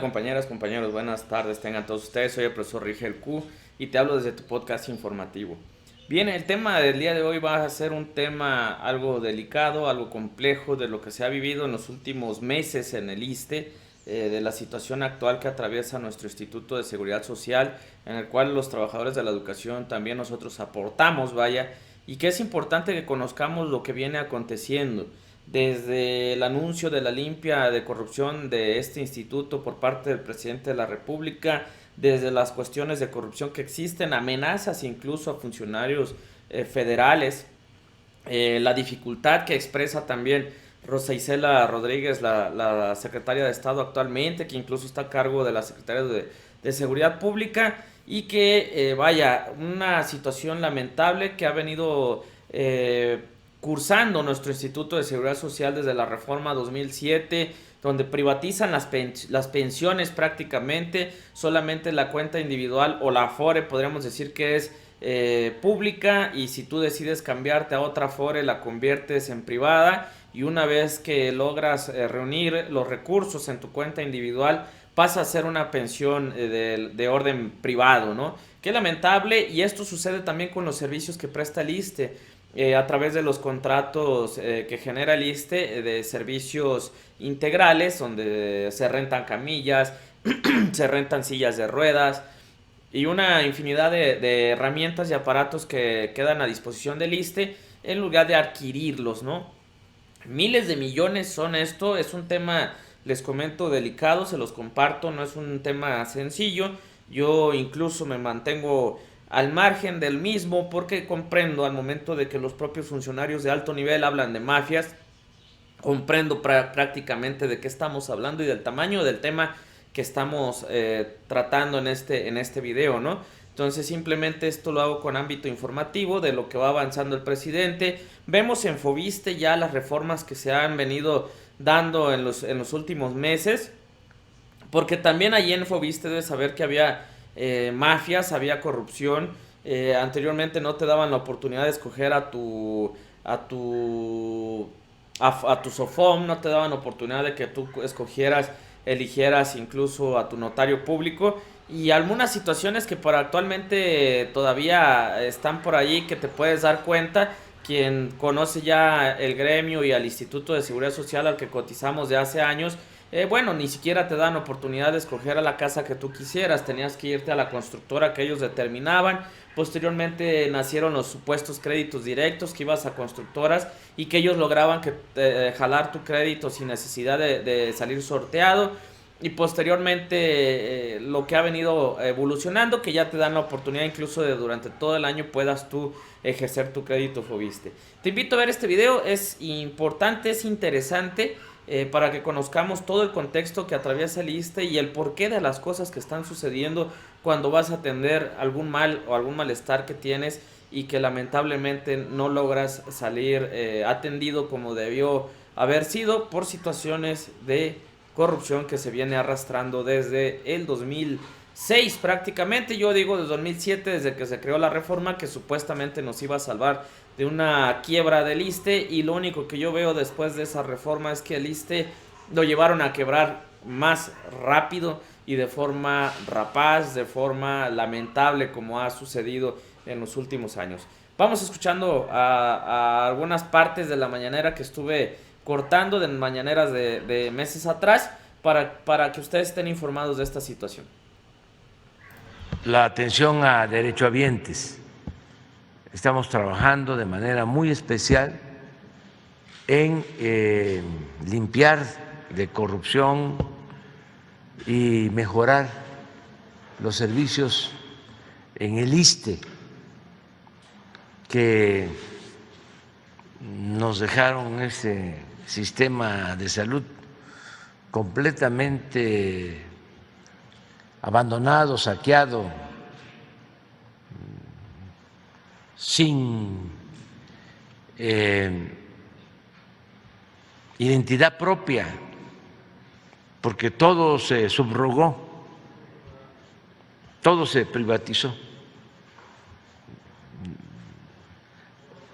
compañeras, compañeros? Buenas tardes, tengan todos ustedes. Soy el profesor Rigel Q y te hablo desde tu podcast informativo. Bien, el tema del día de hoy va a ser un tema algo delicado, algo complejo de lo que se ha vivido en los últimos meses en el ISSSTE, de la situación actual que atraviesa nuestro Instituto de Seguridad Social, en el cual los trabajadores de la educación también nosotros aportamos, vaya, y que es importante que conozcamos lo que viene aconteciendo desde el anuncio de la limpia de corrupción de este instituto por parte del presidente de la República, desde las cuestiones de corrupción que existen, amenazas incluso a funcionarios federales, la dificultad que expresa también Rosa Isela Rodríguez, la secretaria de Estado actualmente, que incluso está a cargo de la Secretaría de Seguridad Pública, y que, vaya, una situación lamentable que ha venido cursando nuestro Instituto de Seguridad Social desde la reforma 2007, donde privatizan las pensiones prácticamente, solamente la cuenta individual o la Afore podríamos decir que es pública, y si tú decides cambiarte a otra Afore la conviertes en privada, y una vez que logras reunir los recursos en tu cuenta individual pasa a ser una pensión de orden privado, ¿no? Qué lamentable, y esto sucede también con los servicios que presta el ISSSTE. A través de los contratos que genera el ISSSTE de servicios integrales, donde se rentan camillas, se rentan sillas de ruedas y una infinidad de herramientas y aparatos que quedan a disposición del ISSSTE en lugar de adquirirlos, ¿no? Miles de millones son esto, es un tema, les comento, delicado, se los comparto, no es un tema sencillo. Yo incluso me mantengo al margen del mismo porque comprendo al momento de que los propios funcionarios de alto nivel hablan de mafias, comprendo prácticamente de qué estamos hablando y del tamaño del tema que estamos tratando en este video, ¿no? Entonces simplemente esto lo hago con ámbito informativo de lo que va avanzando el presidente. Vemos en Fobiste ya las reformas que se han venido dando en los últimos meses, porque también allí en Fobiste debes saber que había mafias, había corrupción. Anteriormente no te daban la oportunidad de escoger a tu a tu SOFOM, no te daban oportunidad de que tú eligieras incluso a tu notario público, y algunas situaciones que por actualmente todavía están por ahí que te puedes dar cuenta. Quien conoce ya el gremio y al Instituto de Seguridad Social al que cotizamos de hace años, bueno, ni siquiera te dan oportunidad de escoger a la casa que tú quisieras, tenías que irte a la constructora que ellos determinaban. Posteriormente nacieron los supuestos créditos directos, que ibas a constructoras y que ellos lograban jalar tu crédito sin necesidad de salir sorteado. Y posteriormente lo que ha venido evolucionando, que ya te dan la oportunidad incluso de durante todo el año puedas tú ejercer tu crédito Fobiste. Te invito a ver este video, es importante, es interesante, para que conozcamos todo el contexto que atraviesa el ISSSTE y el porqué de las cosas que están sucediendo cuando vas a atender algún mal o algún malestar que tienes y que lamentablemente no logras salir atendido como debió haber sido por situaciones de corrupción que se viene arrastrando desde el 2006 prácticamente. Yo digo desde 2007, desde que se creó la reforma que supuestamente nos iba a salvar de una quiebra del ISSSTE, y lo único que yo veo después de esa reforma es que el ISSSTE lo llevaron a quebrar más rápido y de forma rapaz, de forma lamentable, como ha sucedido en los últimos años. Vamos escuchando a algunas partes de la mañanera que estuve cortando de mañaneras de meses atrás para que ustedes estén informados de esta situación. La atención a derechohabientes. Estamos trabajando de manera muy especial en limpiar de corrupción y mejorar los servicios en el ISSSTE que nos dejaron ese sistema de salud completamente abandonado, saqueado, sin identidad propia, porque todo se subrogó, todo se privatizó.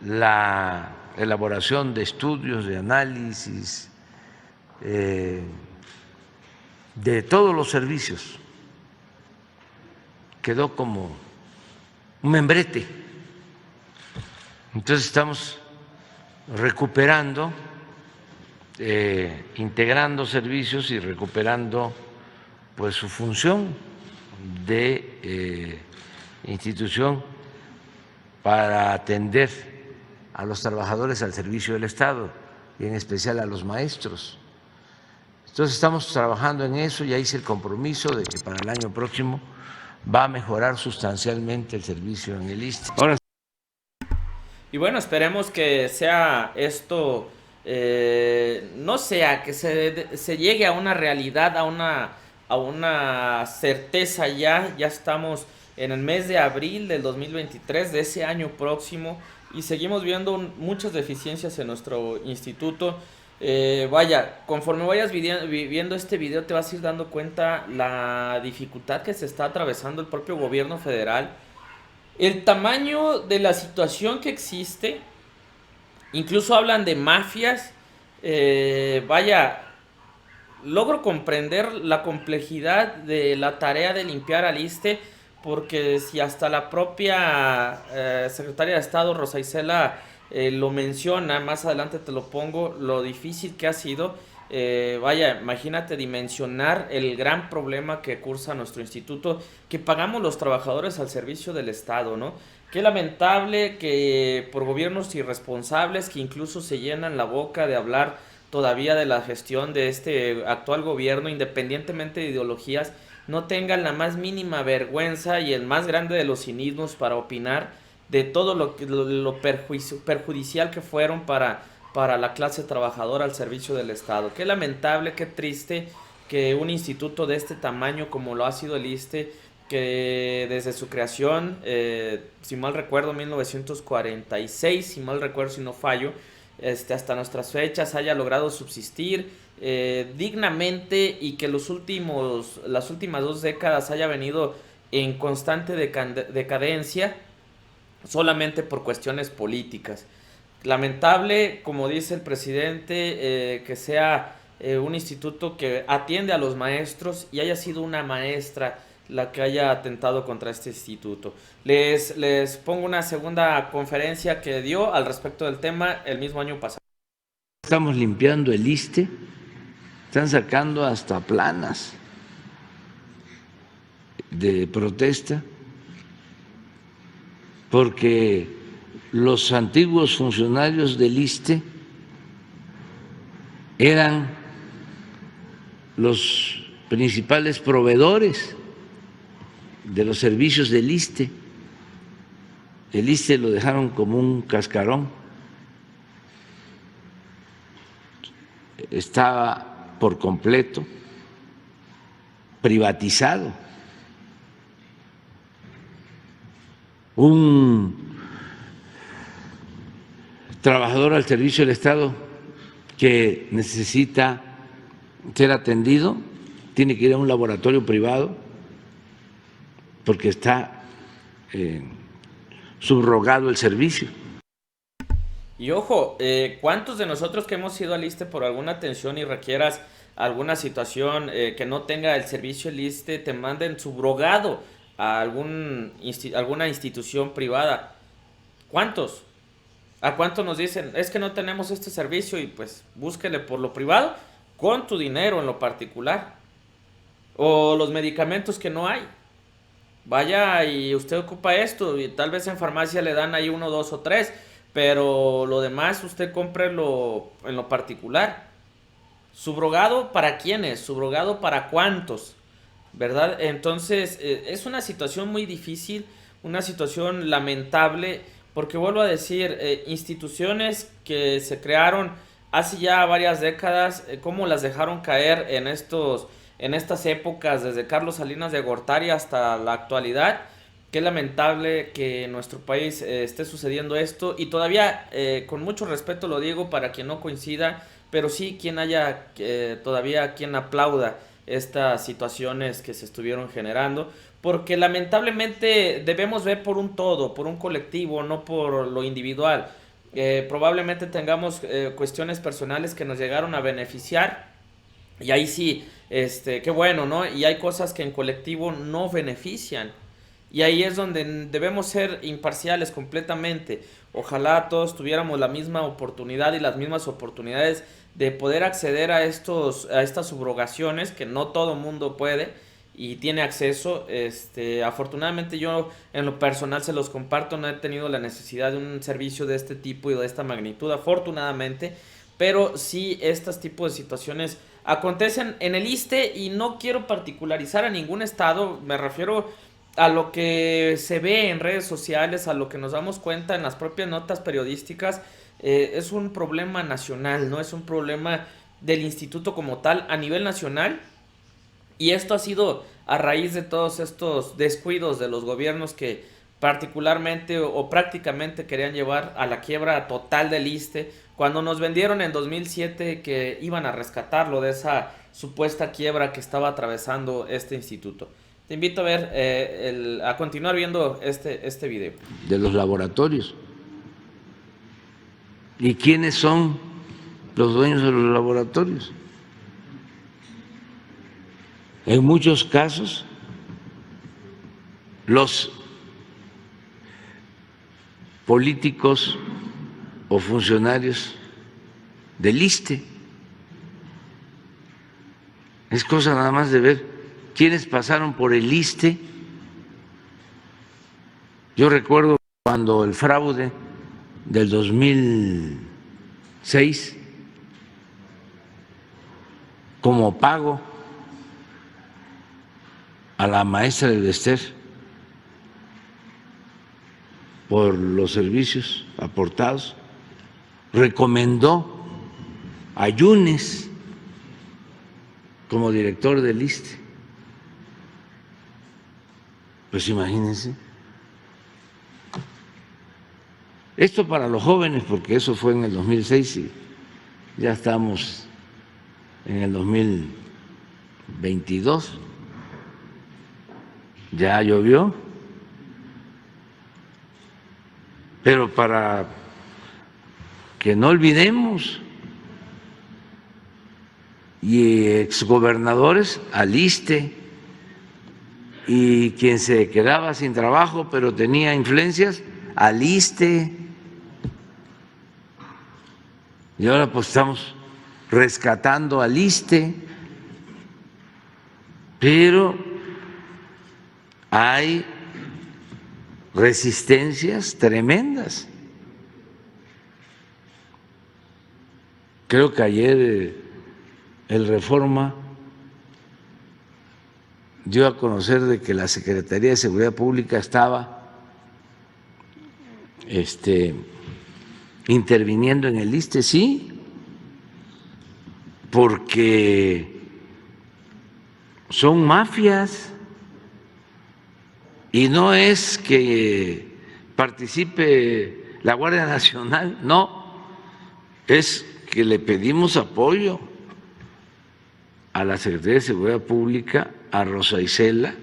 La elaboración de estudios, de análisis, de todos los servicios. Quedó como un membrete. Entonces estamos recuperando, integrando servicios y recuperando pues su función de institución para atender a los trabajadores al servicio del Estado y en especial a los maestros. Entonces estamos trabajando en eso, ya hice el compromiso de que para el año próximo va a mejorar sustancialmente el servicio en el ISSSTE. Ahora, Y bueno, esperemos que sea esto, no sea, que se llegue a una realidad, a una certeza ya. Ya estamos en el mes de abril del 2023, de ese año próximo, y seguimos viendo muchas deficiencias en nuestro instituto. Vaya, conforme vayas viendo este video te vas a ir dando cuenta la dificultad que se está atravesando el propio gobierno federal, el tamaño de la situación que existe. Incluso hablan de mafias. Vaya, logro comprender la complejidad de la tarea de limpiar al ISSSTE, porque si hasta la propia secretaria de Estado, Rosa Isela, lo menciona, más adelante te lo pongo, lo difícil que ha sido. Vaya, imagínate dimensionar el gran problema que cursa nuestro instituto, que pagamos los trabajadores al servicio del Estado, ¿no? Qué lamentable que por gobiernos irresponsables que incluso se llenan la boca de hablar todavía de la gestión de este actual gobierno, independientemente de ideologías, no tengan la más mínima vergüenza y el más grande de los cinismos para opinar de todo lo perjudicial que fueron para la clase trabajadora al servicio del Estado. Qué lamentable, qué triste que un instituto de este tamaño como lo ha sido el ISSSTE, que desde su creación, si mal recuerdo, 1946, si mal recuerdo, si no fallo, hasta nuestras fechas haya logrado subsistir dignamente, y que las últimas 2 décadas haya venido en constante decadencia solamente por cuestiones políticas. Lamentable, como dice el presidente, que sea un instituto que atiende a los maestros y haya sido una maestra la que haya atentado contra este instituto. Les pongo una segunda conferencia que dio al respecto del tema el mismo año pasado. estamos limpiando el ISSSTE, están sacando hasta planas de protesta, porque los antiguos funcionarios del ISSSTE eran los principales proveedores de los servicios del ISSSTE. El ISSSTE lo dejaron como un cascarón, estaba por completo privatizado. Un trabajador al servicio del Estado que necesita ser atendido tiene que ir a un laboratorio privado porque está subrogado el servicio. Y ojo, ¿cuántos de nosotros que hemos ido al ISSSTE por alguna atención y requieras alguna situación que no tenga el servicio del ISSSTE, te manden subrogado a alguna institución privada? ¿Cuántos? ¿A cuántos nos dicen, es que no tenemos este servicio y pues búsquele por lo privado con tu dinero en lo particular? O los medicamentos que no hay. Vaya y usted ocupa esto y tal vez en farmacia le dan ahí 1, 2 o 3, pero lo demás usted cómprelo en lo particular. ¿Subrogado para quiénes? ¿Subrogado para cuántos? ¿Verdad? Entonces es una situación muy difícil, una situación lamentable, porque vuelvo a decir, instituciones que se crearon hace ya varias décadas, cómo las dejaron caer en estas épocas, desde Carlos Salinas de Gortari hasta la actualidad. Qué lamentable que en nuestro país esté sucediendo esto, y todavía, con mucho respeto lo digo para quien no coincida, pero sí todavía quien aplauda estas situaciones que se estuvieron generando, porque lamentablemente debemos ver por un todo, por un colectivo, no por lo individual. Probablemente tengamos cuestiones personales que nos llegaron a beneficiar Y ahí sí, qué bueno, ¿no? Y hay cosas que en colectivo no benefician. Y ahí es donde debemos ser imparciales completamente. Ojalá todos tuviéramos la misma oportunidad y las mismas oportunidades de poder acceder a estas subrogaciones que no todo mundo puede y tiene acceso. Afortunadamente yo en lo personal se los comparto, no he tenido la necesidad de un servicio de este tipo y de esta magnitud, afortunadamente, pero sí estos tipos de situaciones acontecen en el ISSSTE y no quiero particularizar a ningún estado, me refiero a lo que se ve en redes sociales, a lo que nos damos cuenta en las propias notas periodísticas. Es un problema nacional, no es un problema del instituto como tal a nivel nacional, y esto ha sido a raíz de todos estos descuidos de los gobiernos que particularmente o prácticamente querían llevar a la quiebra total del ISSSTE, cuando nos vendieron en 2007 que iban a rescatarlo de esa supuesta quiebra que estaba atravesando este instituto. Te invito a ver, a continuar viendo este video. De los laboratorios. ¿Y quiénes son los dueños de los laboratorios? En muchos casos, los políticos o funcionarios del ISSSTE. Es cosa nada más de ver quiénes pasaron por el ISSSTE. Yo recuerdo cuando el fraude del 2006, como pago a la maestra del Bester por los servicios aportados, recomendó a Yunes como director del ISSSTE. Pues imagínense. Esto para los jóvenes, porque eso fue en el 2006 y ya estamos en el 2022. Ya llovió, pero para que no olvidemos, y exgobernadores al ISSSTE, y quien se quedaba sin trabajo pero tenía influencias al ISSSTE, y ahora pues estamos rescatando al ISSSTE, pero hay resistencias tremendas. Creo que ayer el Reforma dio a conocer de que la Secretaría de Seguridad Pública estaba interviniendo en el ISSSTE, sí, porque son mafias. Y no es que participe la Guardia Nacional, no, es que le pedimos apoyo a la Secretaría de Seguridad Pública, a Rosa Isela,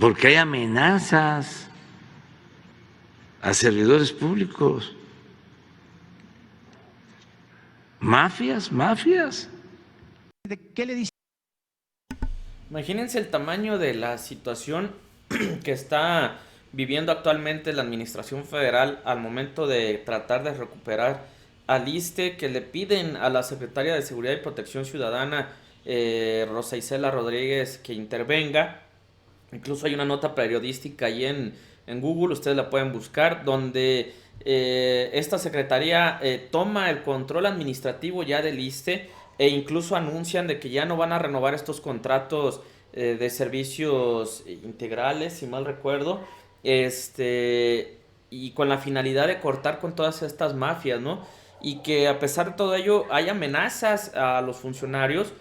porque hay amenazas a servidores públicos, mafias. ¿Qué le dice? Imagínense el tamaño de la situación que está viviendo actualmente la administración federal al momento de tratar de recuperar al ISSSTE, que le piden a la Secretaria de Seguridad y Protección Ciudadana, Rosa Isela Rodríguez, que intervenga. Incluso hay una nota periodística ahí en Google, ustedes la pueden buscar, donde esta secretaría toma el control administrativo ya del ISSSTE, e incluso anuncian de que ya no van a renovar estos contratos de servicios integrales, si mal recuerdo, y con la finalidad de cortar con todas estas mafias, ¿no? Y que a pesar de todo ello hay amenazas a los funcionarios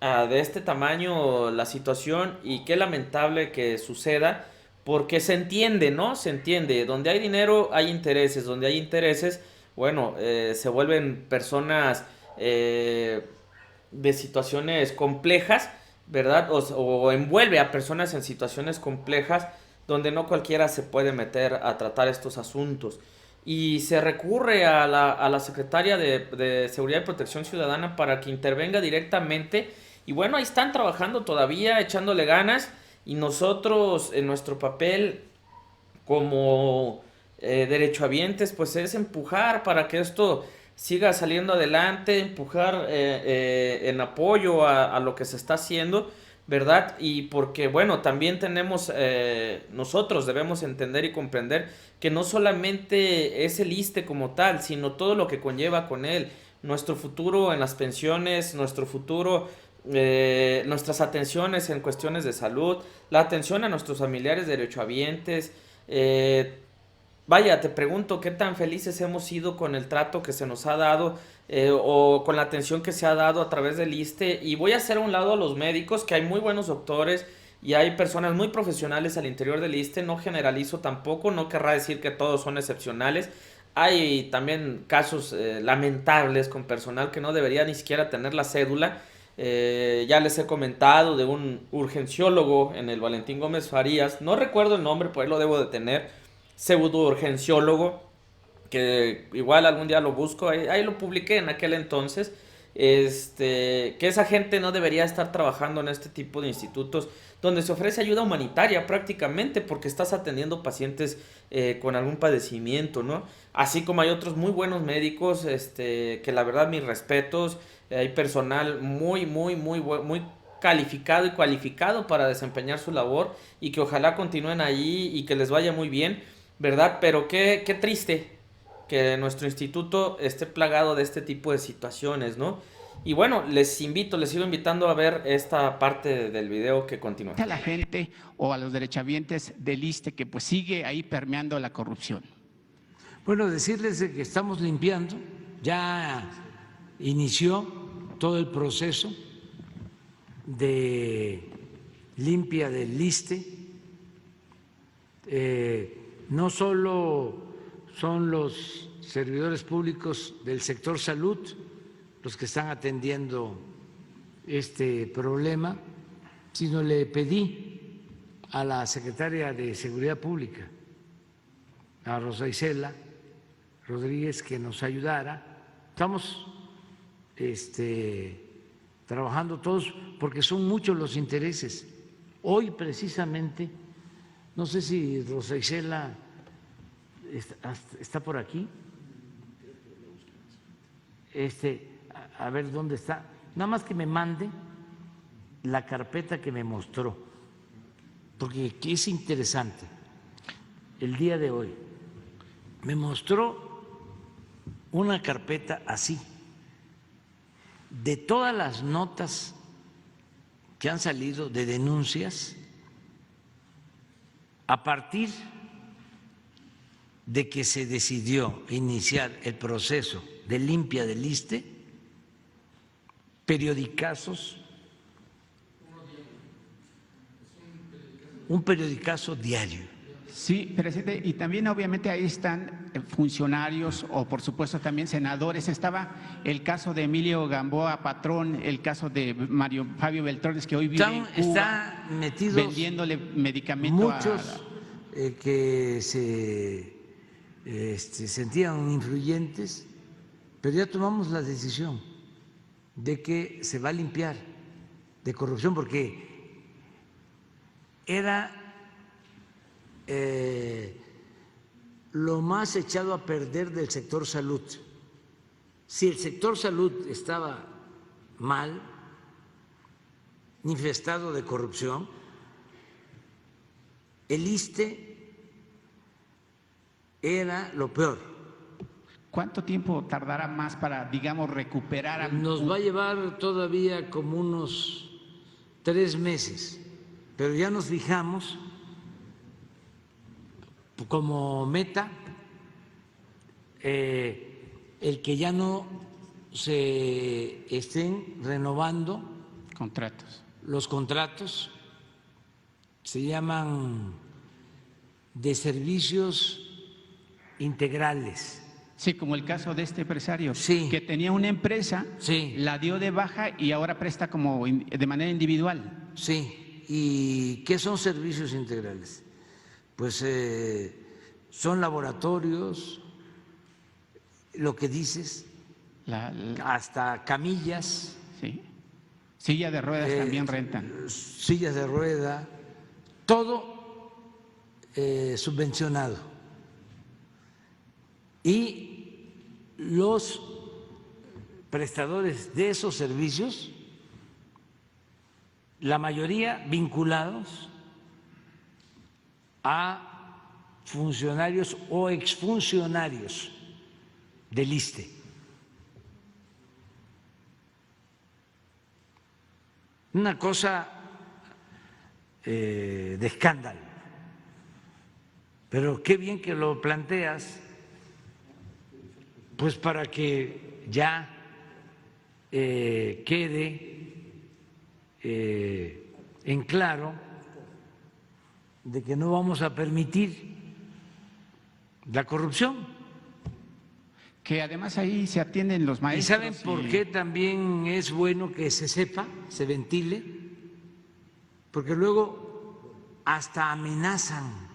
de este tamaño la situación, y qué lamentable que suceda, porque se entiende, ¿no? Se entiende, donde hay dinero hay intereses, donde hay intereses, bueno, se vuelven personas de situaciones complejas, ¿verdad? O envuelve a personas en situaciones complejas donde no cualquiera se puede meter a tratar estos asuntos. y se recurre a la Secretaria de Seguridad y Protección Ciudadana para que intervenga directamente. Y bueno, ahí están trabajando todavía, echándole ganas. Y nosotros, en nuestro papel como derechohabientes, pues es empujar para que esto siga saliendo adelante, empujar en apoyo a lo que se está haciendo, ¿verdad? Y porque, bueno, también tenemos, nosotros debemos entender y comprender que no solamente es el ISSSTE como tal, sino todo lo que conlleva con él, nuestro futuro en las pensiones, nuestro futuro, nuestras atenciones en cuestiones de salud, la atención a nuestros familiares derechohabientes. Vaya, te pregunto, ¿qué tan felices hemos sido con el trato que se nos ha dado o con la atención que se ha dado a través del ISSSTE? Y voy a hacer a un lado a los médicos, que hay muy buenos doctores y hay personas muy profesionales al interior del ISSSTE, no generalizo tampoco, no querrá decir que todos son excepcionales. Hay también casos lamentables con personal que no debería ni siquiera tener la cédula. Ya les he comentado de un urgenciólogo en el Valentín Gómez Farías, no recuerdo el nombre, por ahí lo debo de tener, pseudo urgenciólogo, que igual algún día lo busco, ahí lo publiqué en aquel entonces, que esa gente no debería estar trabajando en este tipo de institutos donde se ofrece ayuda humanitaria prácticamente porque estás atendiendo pacientes con algún padecimiento, ¿no? Así como hay otros muy buenos médicos, que la verdad mis respetos, hay personal muy calificado y cualificado para desempeñar su labor y que ojalá continúen allí y que les vaya muy bien, ¿verdad? Pero qué triste que nuestro instituto esté plagado de este tipo de situaciones, ¿no? Y bueno, les sigo invitando a ver esta parte del video que continúa. A la gente o a los derechohabientes del ISSSTE que pues sigue ahí permeando la corrupción. Bueno, decirles que estamos limpiando, ya inició todo el proceso de limpia del ISSSTE. No solo son los servidores públicos del sector salud los que están atendiendo este problema, sino le pedí a la secretaria de Seguridad Pública, a Rosa Isela Rodríguez, que nos ayudara. Estamos trabajando todos porque son muchos los intereses. Hoy precisamente, no sé si Rosa Isela está por aquí, a ver dónde está, nada más que me mande la carpeta que me mostró, porque es interesante. El día de hoy me mostró una carpeta así, de todas las notas que han salido de denuncias a partir de que se decidió iniciar el proceso de limpia del ISSSTE, periodicazos, un periodicazo diario. Sí, presidente, y también obviamente ahí están funcionarios o por supuesto también senadores. Estaba el caso de Emilio Gamboa Patrón, el caso de Mario Fabio Beltrones, que hoy vive en Cuba, están metidos vendiéndole medicamentos muchos que se sentían influyentes, pero ya tomamos la decisión de que se va a limpiar de corrupción porque era lo más echado a perder del sector salud. Si el sector salud estaba mal, infestado de corrupción, el ISSSTE era lo peor. ¿Cuánto tiempo tardará más para, digamos, recuperar? Nos va a llevar todavía como unos 3 meses, pero ya nos fijamos como meta el que ya no se estén renovando Contratos. los contratos, se llaman de servicios integrales. Sí, como el caso de este empresario, Sí. que tenía una empresa, Sí. la dio de baja y ahora presta como de manera individual. Sí, ¿y qué son servicios integrales? Pues son laboratorios, lo que dices, hasta camillas. Sí. Silla de ruedas también rentan. Sillas de rueda, todo subvencionado. Y los prestadores de esos servicios, la mayoría vinculados a funcionarios o exfuncionarios del ISSSTE. Una cosa de escándalo. Pero qué bien que lo planteas, pues para que ya quede en claro de que no vamos a permitir la corrupción. Que además ahí se atienden los ¿Y maestros. saben por qué también es bueno que se sepa, se ventile? Porque luego hasta amenazan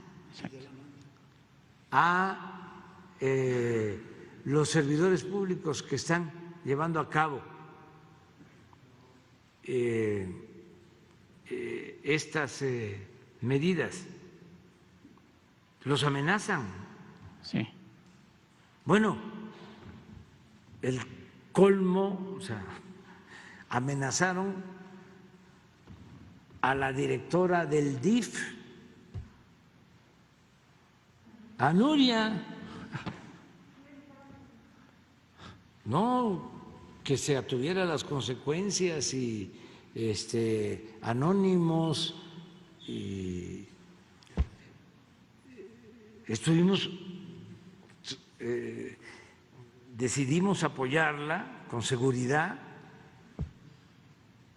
a los servidores públicos que están llevando a cabo estas medidas. Los amenazan. Sí. Bueno, el colmo, o sea, amenazaron a la directora del DIF, a Nuria, no, que se atuviera a las consecuencias y Anónimos, y estuvimos, decidimos apoyarla con seguridad,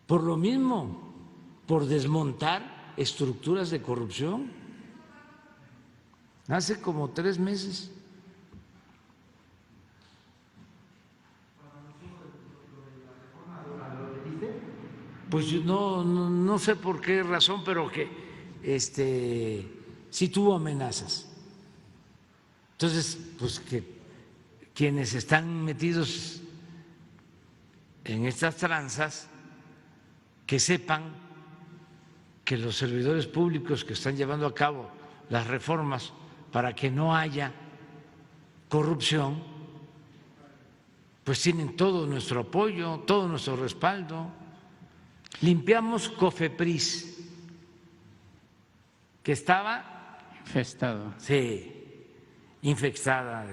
por lo mismo, por desmontar estructuras de corrupción. Hace como 3 meses. Pues no sé por qué razón, pero que sí tuvo amenazas. Entonces, pues que quienes están metidos en estas tranzas, que sepan que los servidores públicos que están llevando a cabo las reformas para que no haya corrupción, pues tienen todo nuestro apoyo, todo nuestro respaldo. Limpiamos COFEPRIS, que estaba infestado. Sí, infectada,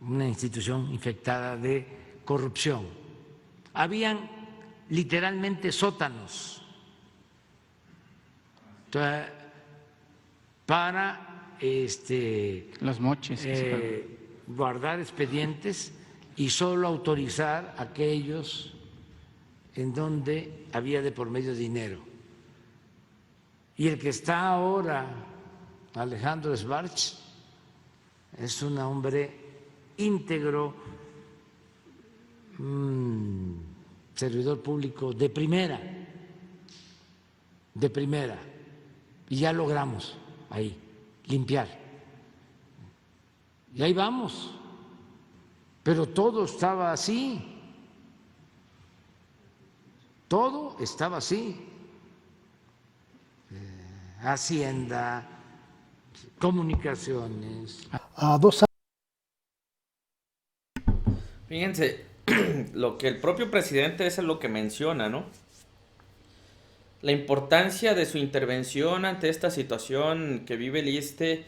una institución infectada de corrupción. Habían literalmente sótanos para los moches, guardar expedientes y solo autorizar aquellos en donde había de por medio dinero. Y el que está ahora, Alejandro Schwartz, es un hombre íntegro, servidor público de primera, y ya logramos ahí limpiar. Y ahí vamos, pero todo estaba así. Todo estaba así. Hacienda, comunicaciones. Fíjense, lo que el propio presidente es lo que menciona, ¿no? La importancia de su intervención ante esta situación que vive el ISSSTE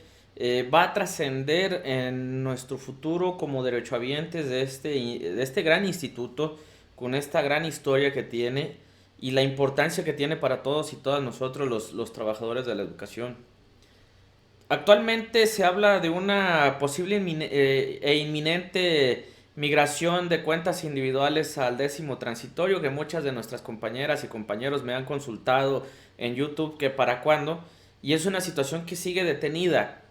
va a trascender en nuestro futuro como derechohabientes de este gran instituto, con esta gran historia que tiene y la importancia que tiene para todos y todas nosotros los trabajadores de la educación. Actualmente se habla de una posible e inminente migración de cuentas individuales al 10º transitorio, que muchas de nuestras compañeras y compañeros me han consultado en YouTube que para cuándo, y es una situación que sigue detenida.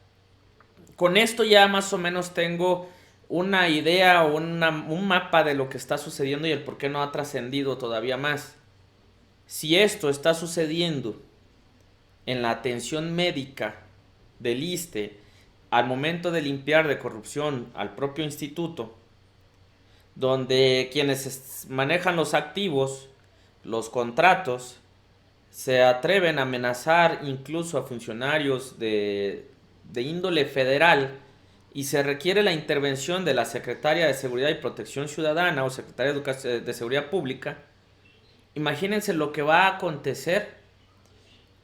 Con esto ya más o menos tengo una idea o un mapa de lo que está sucediendo y el por qué no ha trascendido todavía más. Si esto está sucediendo en la atención médica del ISSSTE al momento de limpiar de corrupción al propio instituto, donde quienes manejan los activos, los contratos, se atreven a amenazar incluso a funcionarios de índole federal y se requiere la intervención de la Secretaria de Seguridad y Protección Ciudadana o Secretaria de Seguridad Pública. Imagínense lo que va a acontecer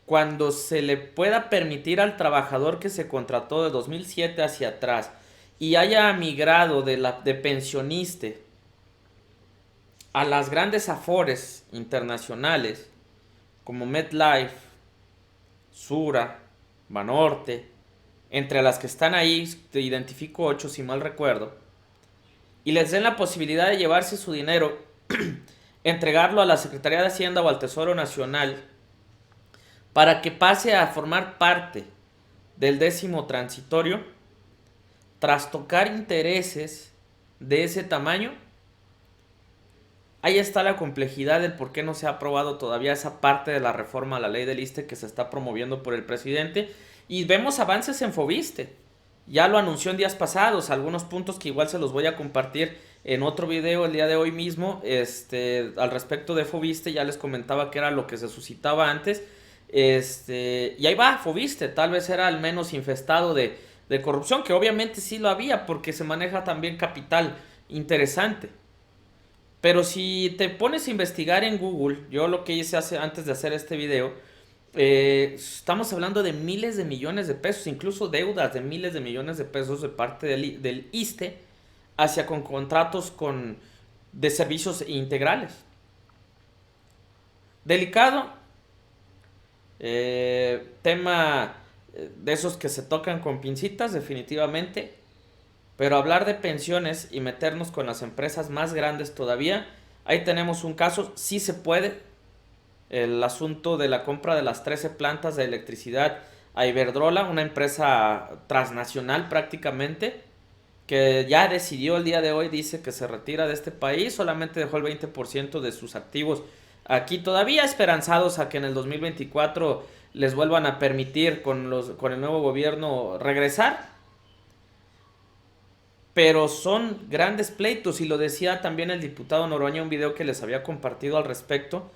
cuando se le pueda permitir al trabajador que se contrató de 2007 hacia atrás y haya migrado de pensionista a las grandes afores internacionales como MetLife, Sura, Banorte, entre las que están ahí, te identifico 8 si mal recuerdo, y les den la posibilidad de llevarse su dinero, entregarlo a la Secretaría de Hacienda o al Tesoro Nacional, para que pase a formar parte del 10º transitorio, tras tocar intereses de ese tamaño. Ahí está la complejidad del por qué no se ha aprobado todavía esa parte de la reforma a la ley del ISSSTE que se está promoviendo por el presidente. Y vemos avances en Fobiste. Ya lo anunció en días pasados, algunos puntos que igual se los voy a compartir en otro video el día de hoy mismo. Al respecto de Fobiste, ya les comentaba que era lo que se suscitaba antes. Y ahí va, Fobiste, tal vez era el menos infestado de corrupción, que obviamente sí lo había, porque se maneja también capital interesante. Pero si te pones a investigar en Google, yo lo que hice antes de hacer este video, estamos hablando de miles de millones de pesos, incluso deudas de miles de millones de pesos de parte del ISSSTE hacia con contratos de servicios integrales. Delicado, tema de esos que se tocan con pincitas definitivamente. Pero hablar de pensiones y meternos con las empresas más grandes todavía, ahí tenemos un caso, sí se puede. El asunto de la compra de las 13 plantas de electricidad a Iberdrola, una empresa transnacional prácticamente, que ya decidió el día de hoy, dice que se retira de este país, solamente dejó el 20% de sus activos aquí, todavía esperanzados a que en el 2024 les vuelvan a permitir con el nuevo gobierno regresar. Pero son grandes pleitos, y lo decía también el diputado Noroña, un video que les había compartido al respecto,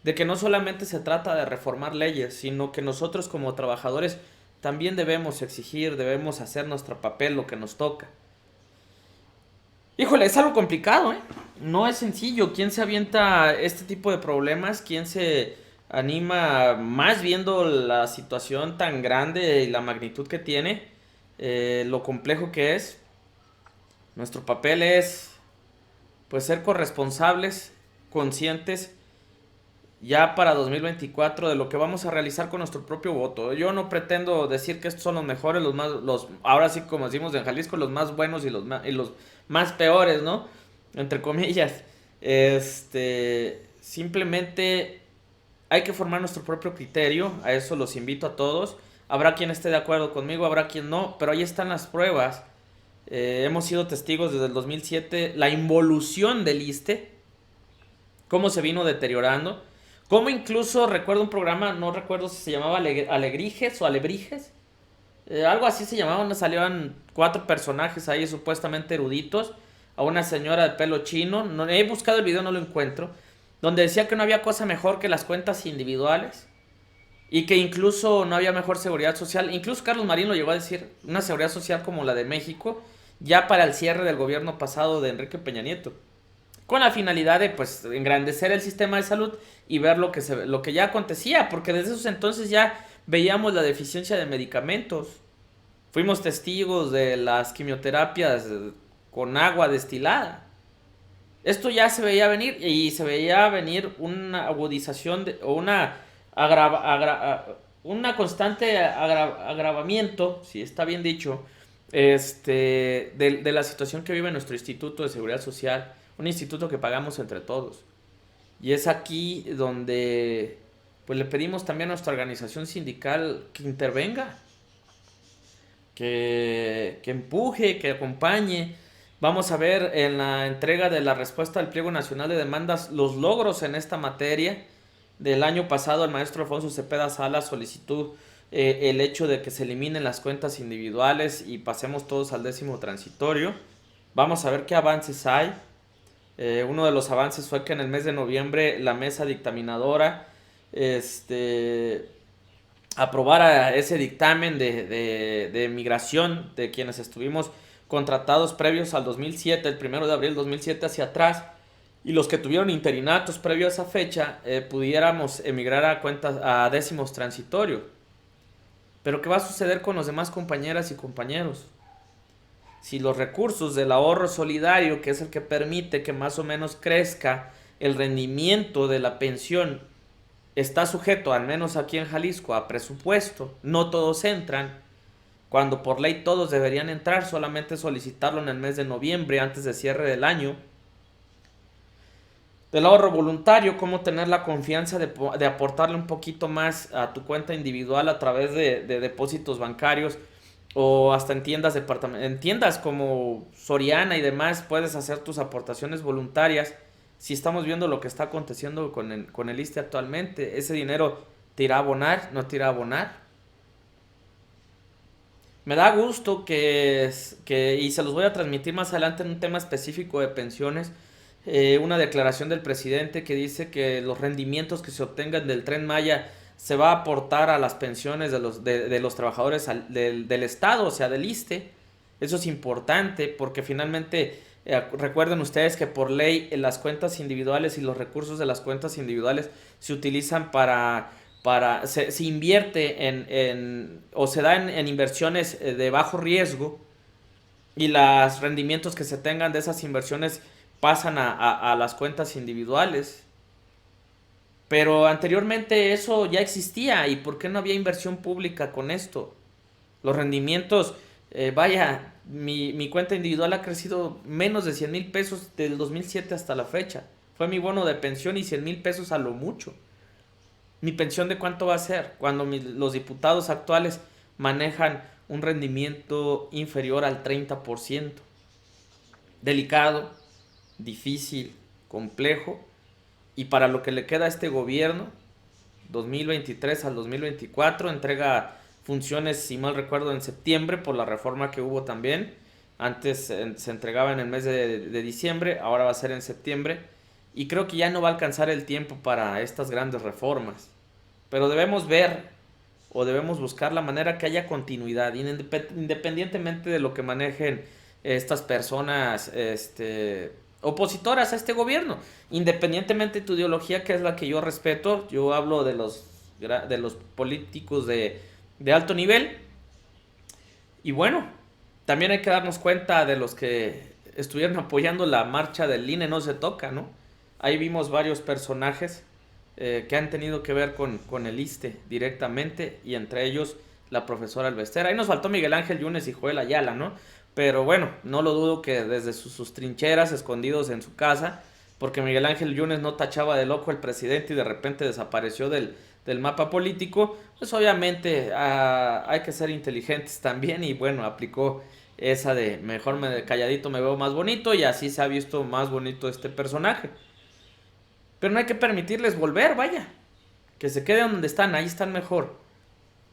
de que no solamente se trata de reformar leyes, sino que nosotros como trabajadores también debemos exigir, debemos hacer nuestro papel, lo que nos toca. Híjole, es algo complicado, ¿eh? No es sencillo. ¿Quién se avienta este tipo de problemas? ¿Quién se anima más viendo la situación tan grande y la magnitud que tiene? Lo complejo que es. Nuestro papel es, pues, ser corresponsables, conscientes, ya para 2024 de lo que vamos a realizar con nuestro propio voto. Yo no pretendo decir que estos son los mejores, ahora sí, como decimos en Jalisco, los más buenos y los más peores, ¿no? Entre comillas. Simplemente hay que formar nuestro propio criterio, a eso los invito a todos. Habrá quien esté de acuerdo conmigo, habrá quien no, pero ahí están las pruebas. Hemos sido testigos desde el 2007, la involución del ISSSTE, cómo se vino deteriorando, cómo incluso recuerdo un programa, no recuerdo si se llamaba Alegrijes o Alebrijes, algo así se llamaba, salían 4 personajes ahí supuestamente eruditos, a una señora de pelo chino, no, he buscado el video, no lo encuentro, donde decía que no había cosa mejor que las cuentas individuales, y que incluso no había mejor seguridad social. Incluso Carlos Marín lo llegó a decir, una seguridad social como la de México, ya para el cierre del gobierno pasado de Enrique Peña Nieto, con la finalidad de, pues, engrandecer el sistema de salud y ver lo que ya acontecía, porque desde esos entonces ya veíamos la deficiencia de medicamentos. Fuimos testigos de las quimioterapias con agua destilada. Esto ya se veía venir, y se veía venir una agudización o una constante agravamiento, si está bien dicho, de la situación que vive nuestro Instituto de Seguridad Social, un instituto que pagamos entre todos. Y es aquí donde, pues, le pedimos también a nuestra organización sindical que intervenga, que empuje, que acompañe. Vamos a ver en la entrega de la respuesta al Pliego Nacional de Demandas los logros en esta materia. Del año pasado, el maestro Alfonso Cepeda Sala solicitó el hecho de que se eliminen las cuentas individuales y pasemos todos al 10º transitorio. Vamos a ver qué avances hay. Uno de los avances fue que en el mes de noviembre la mesa dictaminadora aprobara ese dictamen de migración de quienes estuvimos contratados previos al 2007, el 1 de abril del 2007 hacia atrás, y los que tuvieron interinatos previo a esa fecha, pudiéramos emigrar a décimos transitorios. Pero ¿qué va a suceder con los demás compañeras y compañeros? Si los recursos del ahorro solidario, que es el que permite que más o menos crezca el rendimiento de la pensión, está sujeto, al menos aquí en Jalisco, a presupuesto, no todos entran, cuando por ley todos deberían entrar, solamente solicitarlo en el mes de noviembre antes de cierre del año. Del ahorro voluntario, cómo tener la confianza de aportarle un poquito más a tu cuenta individual a través de depósitos bancarios, o hasta en tiendas como Soriana y demás, puedes hacer tus aportaciones voluntarias. Si estamos viendo lo que está aconteciendo con el ISSSTE actualmente, ese dinero te irá a abonar, no te irá a abonar. Me da gusto y se los voy a transmitir más adelante en un tema específico de pensiones, una declaración del presidente que dice que los rendimientos que se obtengan del Tren Maya se va a aportar a las pensiones de los trabajadores del Estado, o sea, del ISSSTE. Eso es importante porque finalmente, recuerden ustedes que por ley las cuentas individuales y los recursos de las cuentas individuales se utilizan se invierte o se da en inversiones de bajo riesgo, y los rendimientos que se tengan de esas inversiones pasan a las cuentas individuales. Pero anteriormente eso ya existía, ¿y por qué no había inversión pública con esto? Los rendimientos, mi cuenta individual ha crecido menos de 100,000 pesos del 2007 hasta la fecha. Fue mi bono de pensión y 100,000 pesos a lo mucho. ¿Mi pensión de cuánto va a ser? Cuando los diputados actuales manejan un rendimiento inferior al 30%. Delicado, difícil, complejo. Y para lo que le queda a este gobierno, 2023 al 2024, entrega funciones, si mal recuerdo, en septiembre por la reforma que hubo también. Antes se entregaba en el mes de diciembre, ahora va a ser en septiembre. Y creo que ya no va a alcanzar el tiempo para estas grandes reformas. Pero debemos buscar la manera que haya continuidad, independientemente de lo que manejen estas personas opositoras a este gobierno, independientemente de tu ideología, que es la que yo respeto. Yo hablo de los políticos de alto nivel. Y bueno, también hay que darnos cuenta de los que estuvieron apoyando la marcha del INE no se toca, ¿no? Ahí vimos varios personajes que han tenido que ver con el ISSSTE directamente, y entre ellos la profesora Albestera. Ahí nos faltó Miguel Ángel Yunes y Joel Ayala, ¿no? Pero bueno, no lo dudo que desde sus trincheras, escondidos en su casa, porque Miguel Ángel Yunes no tachaba de loco al presidente y de repente desapareció del mapa político, pues obviamente hay que ser inteligentes también, y bueno, aplicó esa de mejor calladito me veo más bonito, y así se ha visto más bonito este personaje. Pero no hay que permitirles volver, vaya, que se queden donde están, ahí están mejor,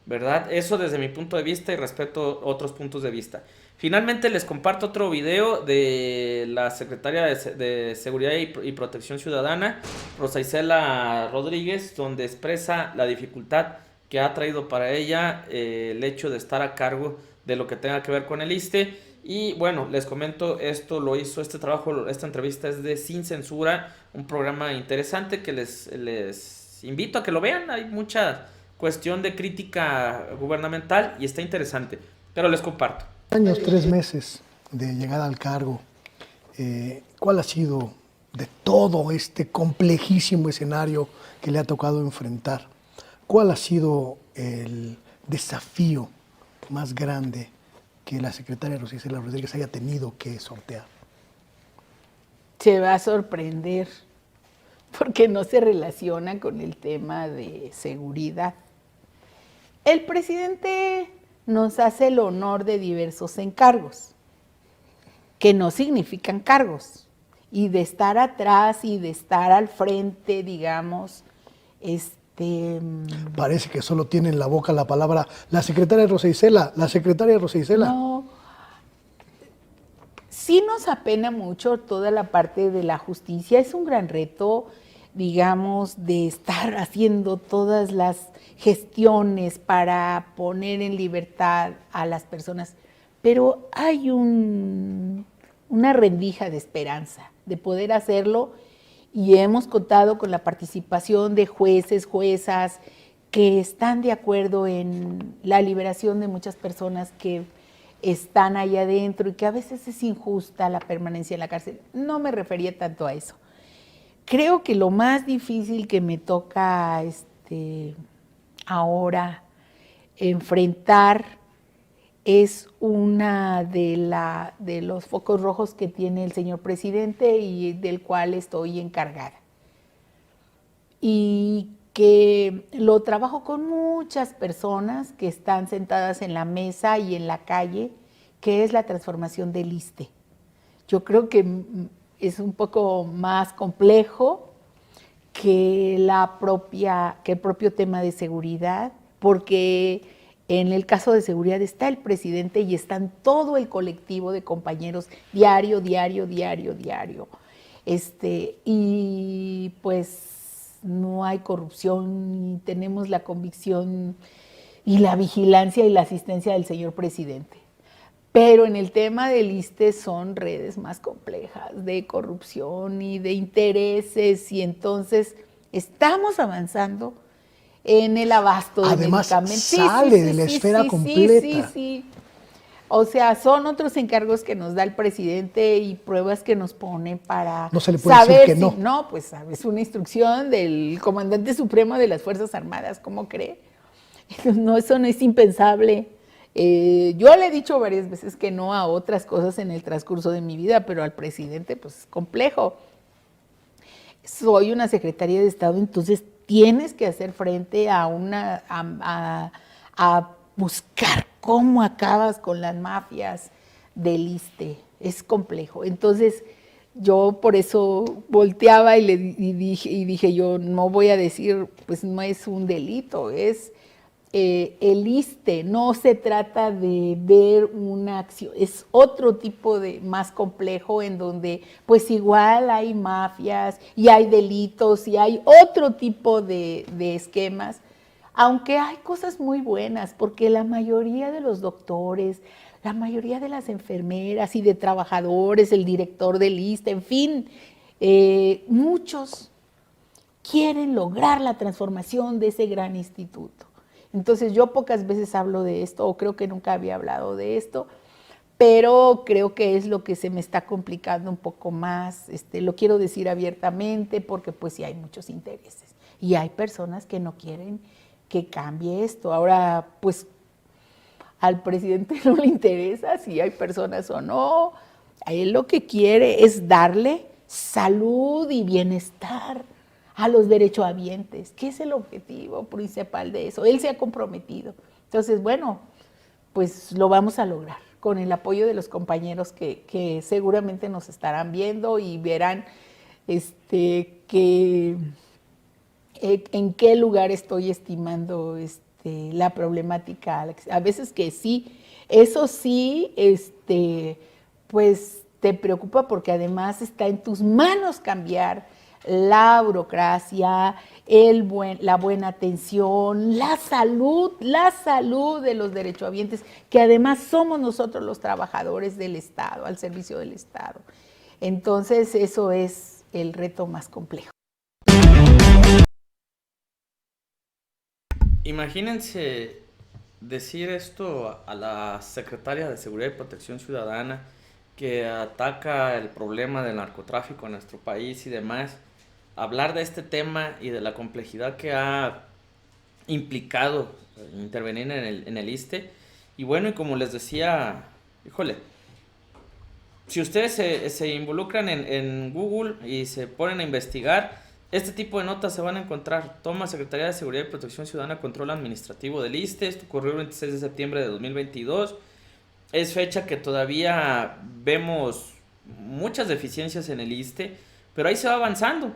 ¿verdad? Eso desde mi punto de vista, y respeto otros puntos de vista. Finalmente les comparto otro video de la secretaria de Seguridad y Protección Ciudadana, Rosa Isela Rodríguez, donde expresa la dificultad que ha traído para ella el hecho de estar a cargo de lo que tenga que ver con el ISSSTE. Y bueno, les comento, esta entrevista es de Sin Censura, un programa interesante que les invito a que lo vean. Hay mucha cuestión de crítica gubernamental y está interesante, pero les comparto. Años, 3 meses de llegada al cargo, ¿cuál ha sido, de todo este complejísimo escenario que le ha tocado enfrentar, cuál ha sido el desafío más grande que la secretaria Rosa Isela Rodríguez haya tenido que sortear? Se va a sorprender, porque no se relaciona con el tema de seguridad. El presidente nos hace el honor de diversos encargos, que no significan cargos, y de estar atrás y de estar al frente, digamos, Parece que solo tiene en la boca la palabra la secretaria Rosa Isela, la secretaria Rosa Isela. No, sí nos apena mucho toda la parte de la justicia. Es un gran reto, digamos, de estar haciendo todas las gestiones para poner en libertad a las personas. Pero hay una rendija de esperanza de poder hacerlo, y hemos contado con la participación de jueces, juezas, que están de acuerdo en la liberación de muchas personas que están ahí adentro y que a veces es injusta la permanencia en la cárcel. No me refería tanto a eso. Creo que lo más difícil que me toca ahora enfrentar es una de los focos rojos que tiene el señor presidente y del cual estoy encargada. Y que lo trabajo con muchas personas que están sentadas en la mesa y en la calle, que es la transformación del ISSSTE. Yo creo que es un poco más complejo que el propio tema de seguridad, porque en el caso de seguridad está el presidente y están todo el colectivo de compañeros diario. Y pues no hay corrupción, ni tenemos la convicción y la vigilancia y la asistencia del señor presidente. Pero en el tema del ISSSTE son redes más complejas de corrupción y de intereses, y entonces estamos avanzando en el abasto de medicamentos. Además, sale de la esfera completa. Sí. O sea, son otros encargos que nos da el presidente y pruebas que nos pone para no se le puede saber decir que no. No, pues es una instrucción del comandante supremo de las Fuerzas Armadas, ¿cómo cree? No, eso no es impensable. Yo le he dicho varias veces que no a otras cosas en el transcurso de mi vida, pero al presidente pues es complejo. Soy una secretaria de Estado, entonces tienes que hacer frente a buscar cómo acabas con las mafias del ISSSTE. Es complejo. Entonces, yo por eso volteaba y dije, yo no voy a decir, pues no es un delito, es el ISSSTE. No se trata de ver una acción, es otro tipo de más complejo, en donde pues igual hay mafias y hay delitos y hay otro tipo de esquemas. Aunque hay cosas muy buenas, porque la mayoría de los doctores, la mayoría de las enfermeras y de trabajadores, el director del ISSSTE, en fin, muchos quieren lograr la transformación de ese gran instituto. Entonces yo pocas veces hablo de esto, o creo que nunca había hablado de esto, pero creo que es lo que se me está complicando un poco más. Lo quiero decir abiertamente porque pues sí hay muchos intereses y hay personas que no quieren que cambie esto. Ahora, pues, al presidente no le interesa si hay personas o no. A él lo que quiere es darle salud y bienestar a los derechohabientes, que es el objetivo principal de eso. Él se ha comprometido. Entonces, bueno, pues lo vamos a lograr con el apoyo de los compañeros que seguramente nos estarán viendo y verán en qué lugar estoy estimando la problemática. A veces que sí, eso sí, pues te preocupa, porque además está en tus manos cambiar la burocracia, la buena atención, la salud de los derechohabientes, que además somos nosotros los trabajadores del Estado, al servicio del Estado. Entonces eso es el reto más complejo. Imagínense decir esto a la secretaria de Seguridad y Protección Ciudadana, que ataca el problema del narcotráfico en nuestro país y demás, hablar de este tema y de la complejidad que ha implicado intervenir en el ISSSTE. Y bueno, y como les decía, híjole, si ustedes se involucran en Google y se ponen a investigar, este tipo de notas se van a encontrar. Toma Secretaría de Seguridad y Protección Ciudadana control administrativo del ISSSTE. Esto ocurrió el 26 de septiembre de 2022. Es fecha que todavía vemos muchas deficiencias en el ISSSTE, pero ahí se va avanzando.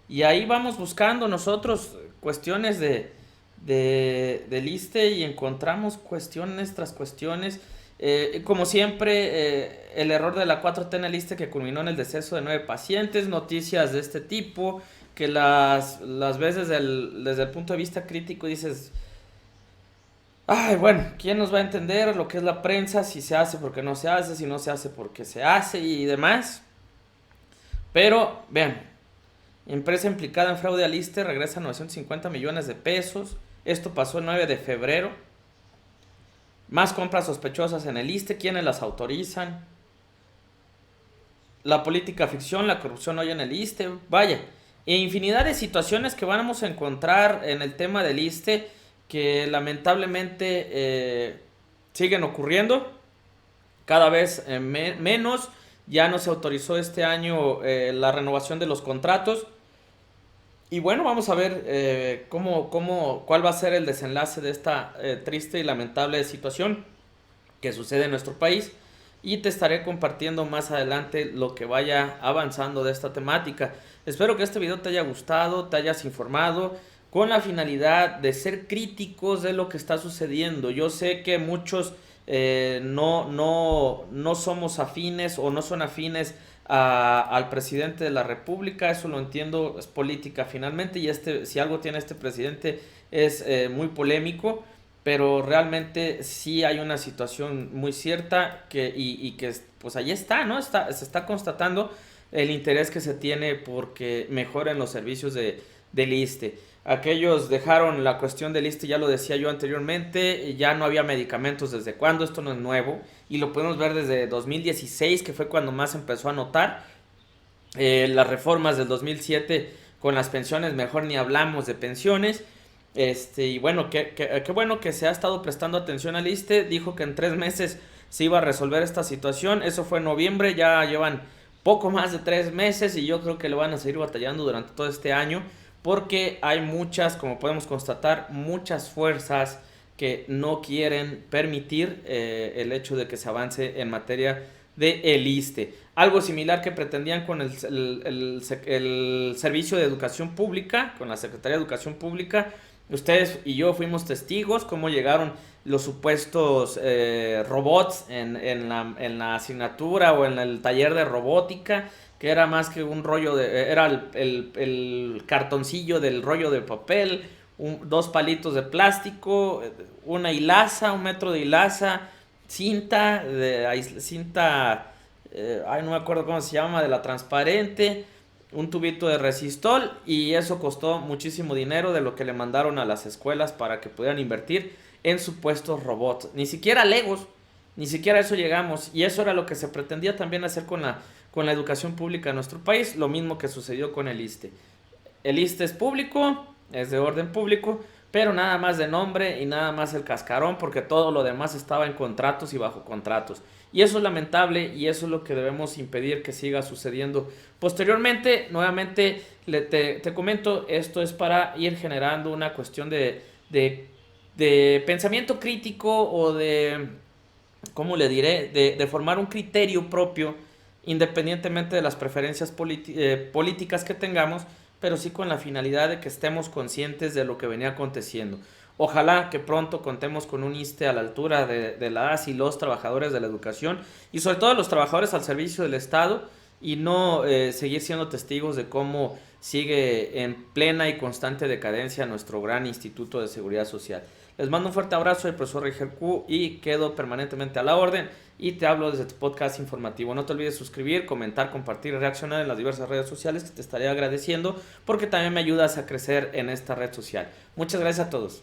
Y ahí vamos buscando nosotros cuestiones del ISSSTE y encontramos cuestiones tras cuestiones. Como siempre, el error de la 4T en el ISSSTE que culminó en el deceso de 9 pacientes, noticias de este tipo, que las ves desde el punto de vista crítico y dices, ay, bueno, ¿quién nos va a entender lo que es la prensa? Si se hace, porque no se hace, si no se hace, porque se hace y demás. Pero, vean, empresa implicada en fraude al ISSSTE regresa 950 millones de pesos. Esto pasó el 9 de febrero. Más compras sospechosas en el ISSSTE. ¿Quiénes las autorizan? La política ficción, la corrupción hoy en el ISSSTE. Vaya, e infinidad de situaciones que vamos a encontrar en el tema del ISSSTE que lamentablemente siguen ocurriendo. Cada vez menos. Ya no se autorizó este año la renovación de los contratos. Y bueno, vamos a ver cuál va a ser el desenlace de esta triste y lamentable situación que sucede en nuestro país. Y te estaré compartiendo más adelante lo que vaya avanzando de esta temática. Espero que este video te haya gustado, te hayas informado, con la finalidad de ser críticos de lo que está sucediendo. Yo sé que muchos no somos afines o no son afines al presidente de la República. Eso lo entiendo, es política finalmente, y si algo tiene este presidente es muy polémico, pero realmente sí hay una situación muy cierta y que pues ahí está, ¿no? Se está constatando el interés que se tiene porque mejoren los servicios del ISSSTE. Aquellos dejaron la cuestión del ISSSTE, ya lo decía yo anteriormente, ya no había medicamentos desde cuándo, esto no es nuevo, y lo podemos ver desde 2016, que fue cuando más empezó a notar. Las reformas del 2007 con las pensiones, mejor ni hablamos de pensiones. Y bueno, qué bueno que se ha estado prestando atención al ISSSTE. Dijo que en 3 meses se iba a resolver esta situación. Eso fue en noviembre, ya llevan poco más de 3 meses y yo creo que lo van a seguir batallando durante todo este año, porque hay muchas, como podemos constatar, muchas fuerzas que no quieren permitir el hecho de que se avance en materia del ISSSTE. Algo similar que pretendían con el Servicio de Educación Pública, con la Secretaría de Educación Pública. Ustedes y yo fuimos testigos cómo llegaron los supuestos robots en la asignatura o en el taller de robótica, que era más que un rollo era el cartoncillo del rollo de papel, 2 palitos de plástico, una hilaza, 1 metro de hilaza, cinta, no me acuerdo cómo se llama, de la transparente, un tubito de resistol, y eso costó muchísimo dinero de lo que le mandaron a las escuelas para que pudieran invertir en supuestos robots. Ni siquiera Legos, ni siquiera a eso llegamos, y eso era lo que se pretendía también hacer con la educación pública en nuestro país, lo mismo que sucedió con el ISSSTE. El ISSSTE es público, es de orden público, pero nada más de nombre y nada más el cascarón, porque todo lo demás estaba en contratos y bajo contratos. Y eso es lamentable y eso es lo que debemos impedir que siga sucediendo. Posteriormente, nuevamente, te comento, esto es para ir generando una cuestión de pensamiento crítico o ¿cómo le diré? De formar un criterio propio, independientemente de las preferencias políticas que tengamos, pero sí con la finalidad de que estemos conscientes de lo que venía aconteciendo. Ojalá que pronto contemos con un ISSSTE a la altura de las y los trabajadores de la educación y sobre todo los trabajadores al servicio del Estado, y no seguir siendo testigos de cómo sigue en plena y constante decadencia nuestro gran Instituto de Seguridad Social. Les mando un fuerte abrazo, soy el profesor Rigel Q y quedo permanentemente a la orden y te hablo desde tu podcast informativo. No te olvides suscribir, comentar, compartir y reaccionar en las diversas redes sociales, que te estaré agradeciendo porque también me ayudas a crecer en esta red social. Muchas gracias a todos.